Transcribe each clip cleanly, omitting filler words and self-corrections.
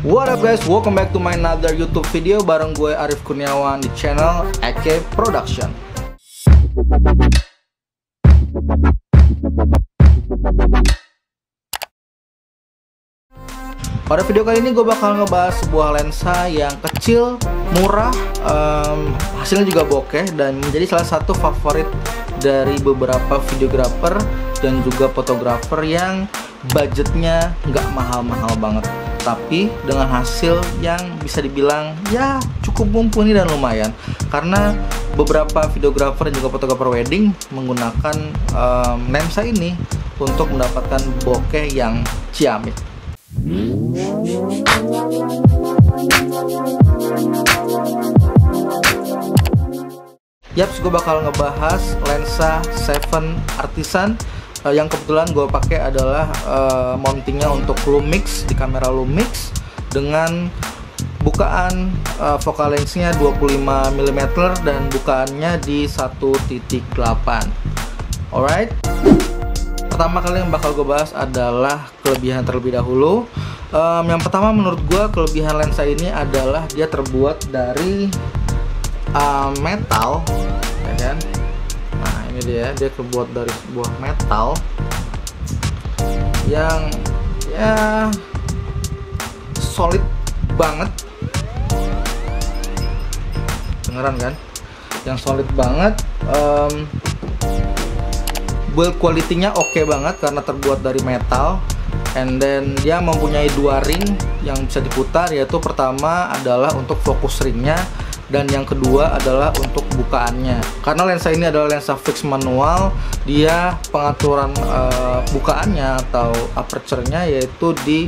What up guys, welcome back to my another YouTube video bareng gue Arif Kurniawan di channel AK Production. Pada video kali ini gue bakal ngebahas sebuah lensa yang kecil, murah, hasilnya juga bokeh dan menjadi salah satu favorit dari beberapa videographer dan juga fotografer yang budgetnya nggak mahal-mahal banget, tapi dengan hasil yang bisa dibilang ya cukup mumpuni dan lumayan. Karena beberapa videographer dan juga fotografer wedding menggunakan lensa ini untuk mendapatkan bokeh yang ciamik. Yaps, gue bakal ngebahas lensa 7 Artisan yang kebetulan gue pakai adalah mountingnya untuk Lumix, di kamera Lumix dengan bukaan focal lensnya 25 mm dan bukaannya di 1.8. Alright, pertama kali yang bakal gue bahas adalah kelebihan terlebih dahulu. Yang pertama, menurut gue kelebihan lensa ini adalah dia terbuat dari metal, ya kan? Nah ini dia terbuat dari sebuah metal yang ya solid banget, dengeran kan? Yang solid banget. Build quality-nya oke banget karena terbuat dari metal. And then dia mempunyai dua ring yang bisa diputar, yaitu pertama adalah untuk fokus ringnya dan yang kedua adalah untuk bukaannya. Karena lensa ini adalah lensa fix manual, dia pengaturan bukaannya atau aperture-nya yaitu di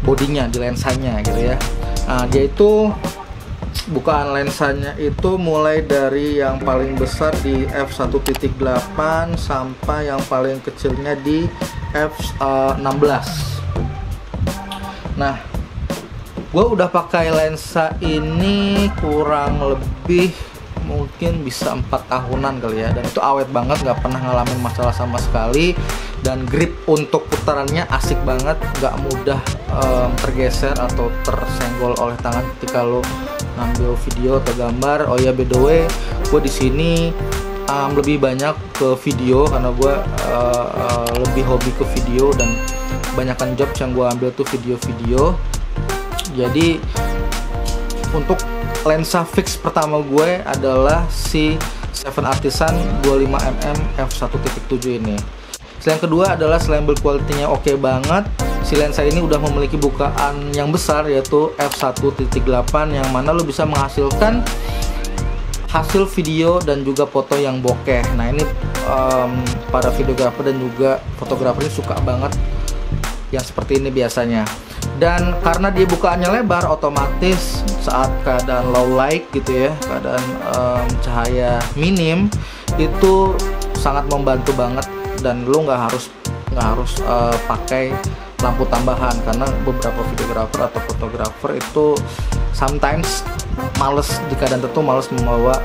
bodinya, di lensanya gitu ya. Nah, dia itu bukaan lensanya itu mulai dari yang paling besar di f1.8 sampai yang paling kecilnya di f16. Nah, gue udah pakai lensa ini kurang lebih mungkin bisa 4 tahunan kali ya, dan itu awet banget, nggak pernah ngalamin masalah sama sekali. Dan grip untuk putarannya asik banget, nggak mudah tergeser atau tersenggol oleh tangan ketika lo ngambil video atau gambar. Oh ya, by the way, gue di sini lebih banyak ke video karena gue lebih hobi ke video dan kebanyakan jobs yang gue ambil tuh video-video. Jadi untuk lensa fix pertama gue adalah si 7 Artisan 25mm f1.7 ini. Yang kedua adalah selain build quality-nya oke banget, si lensa ini udah memiliki bukaan yang besar yaitu f1.8 yang mana lo bisa menghasilkan hasil video dan juga foto yang bokeh. Nah ini para videografer dan juga fotografer ini suka banget yang seperti ini biasanya. Dan karena dia bukaannya lebar, otomatis saat keadaan low light gitu ya, keadaan cahaya minim, itu sangat membantu banget. Dan lo nggak harus pakai lampu tambahan, karena beberapa videografer atau fotografer itu sometimes males, di keadaan tertentu males membawa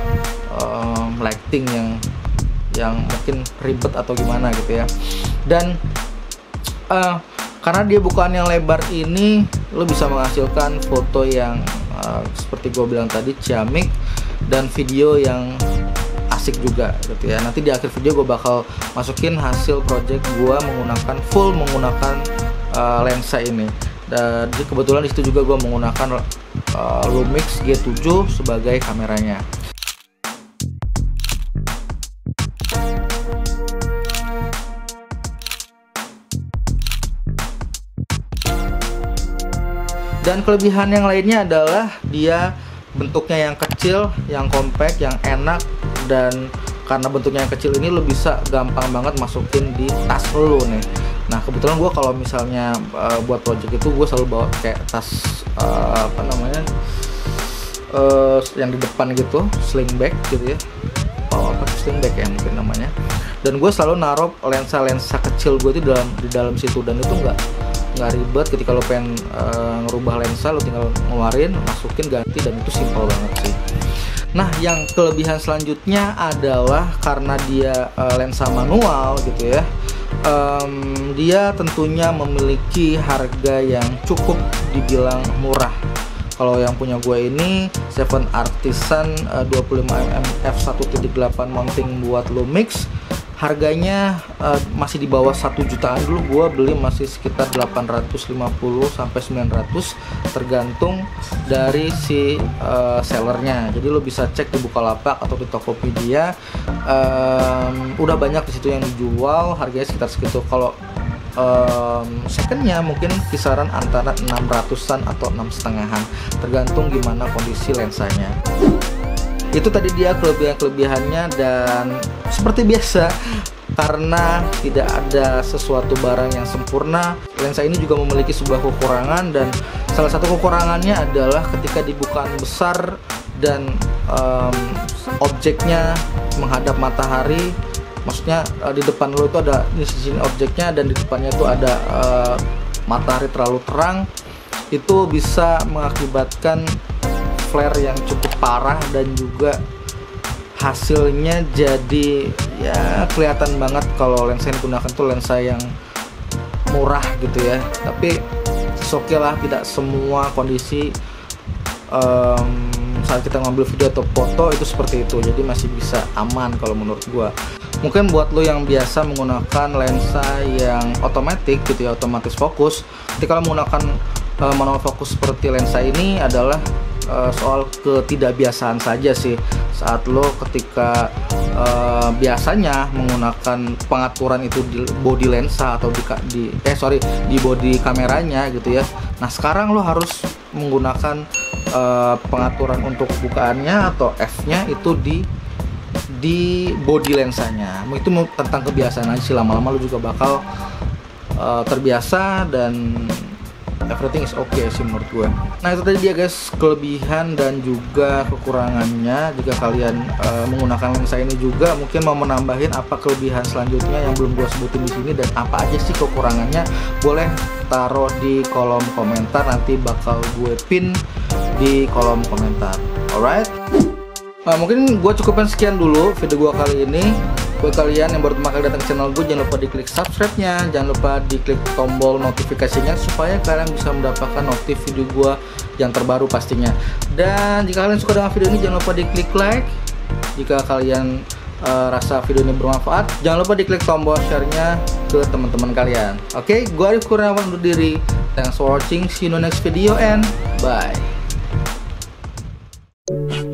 lighting yang mungkin ribet atau gimana gitu ya. Dan karena dia bukaan yang lebar ini, lo bisa menghasilkan foto yang seperti gue bilang tadi ciamik dan video yang asik juga gitu ya. Nanti di akhir video gue bakal masukin hasil project gue menggunakan lensa ini. Dan kebetulan di situ juga gue menggunakan Lumix G7 sebagai kameranya. Dan kelebihan yang lainnya adalah dia bentuknya yang kecil, yang compact, yang enak. Dan karena bentuknya yang kecil ini lo bisa gampang banget masukin di tas lo nih. Nah kebetulan gue kalau misalnya buat project itu gue selalu bawa kayak tas yang di depan gitu, sling bag gitu ya, sling bag ya mungkin namanya. Dan gue selalu naruh lensa-lensa kecil gue itu di dalam situ, dan itu nggak ribet. Ketika lo pengen ngerubah lensa, lo tinggal ngeluarin, masukin, ganti, dan itu simpel banget sih. Nah, yang kelebihan selanjutnya adalah karena dia lensa manual gitu ya, dia tentunya memiliki harga yang cukup dibilang murah. Kalau yang punya gue ini Seven Artisan 25mm f1.8 mounting buat Lumix. Harganya masih di bawah 1 jutaan. Dulu gue beli masih sekitar 850 sampai 900 tergantung dari si sellernya. Jadi lo bisa cek di Bukalapak atau di Tokopedia. Udah banyak di situ yang dijual, harganya sekitar segitu. Kalau secondnya mungkin kisaran antara 600-an atau 6,5-an, tergantung gimana kondisi lensanya. Itu tadi dia kelebihan-kelebihannya, dan seperti biasa karena tidak ada sesuatu barang yang sempurna, lensa ini juga memiliki sebuah kekurangan, dan salah satu kekurangannya adalah ketika di bukaan besar dan objeknya menghadap matahari. Maksudnya di depan lo itu ada di sini objeknya dan di depannya itu ada matahari terlalu terang, itu bisa mengakibatkan flare yang cukup parah, dan juga hasilnya jadi ya kelihatan banget kalau lensa yang digunakan tuh lensa yang murah gitu ya. Tapi oke lah, tidak semua kondisi saat kita ngambil video atau foto itu seperti itu, jadi masih bisa aman kalau menurut gua. Mungkin buat lo yang biasa menggunakan lensa yang otomatis gitu ya, otomatis fokus, ketika lo menggunakan manual fokus seperti lensa ini adalah soal ketidakbiasaan saja sih. Saat lo ketika biasanya menggunakan pengaturan itu di body lensa atau di body kameranya gitu ya. Nah sekarang lo harus menggunakan pengaturan untuk bukaannya atau F-nya itu di body lensanya. Itu tentang kebiasaan aja sih, lama-lama lo juga bakal terbiasa dan everything is okay sih menurut gue. Nah itu tadi dia guys kelebihan dan juga kekurangannya. Jika kalian menggunakan lensa ini juga mungkin mau menambahin apa kelebihan selanjutnya yang belum gue sebutin di sini dan apa aja sih kekurangannya, boleh taruh di kolom komentar, nanti bakal gue pin di kolom komentar. Alright. Nah, mungkin gue cukupin sekian dulu video gue kali ini. Buat kalian yang baru pertama kali datang ke channel gue, jangan lupa diklik subscribe-nya, jangan lupa diklik tombol notifikasinya supaya kalian bisa mendapatkan notif video gue yang terbaru pastinya. Dan jika kalian suka dengan video ini, jangan lupa diklik like. Jika kalian rasa video ini bermanfaat, jangan lupa diklik tombol share-nya ke teman-teman kalian. Oke, gue Arif Kurniawan undur diri. Thanks for watching, see you in the next video and bye. Thank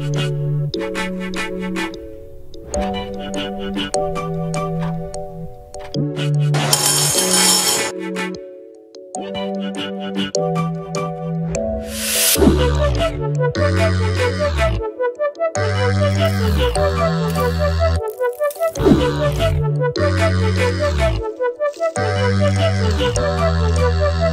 you.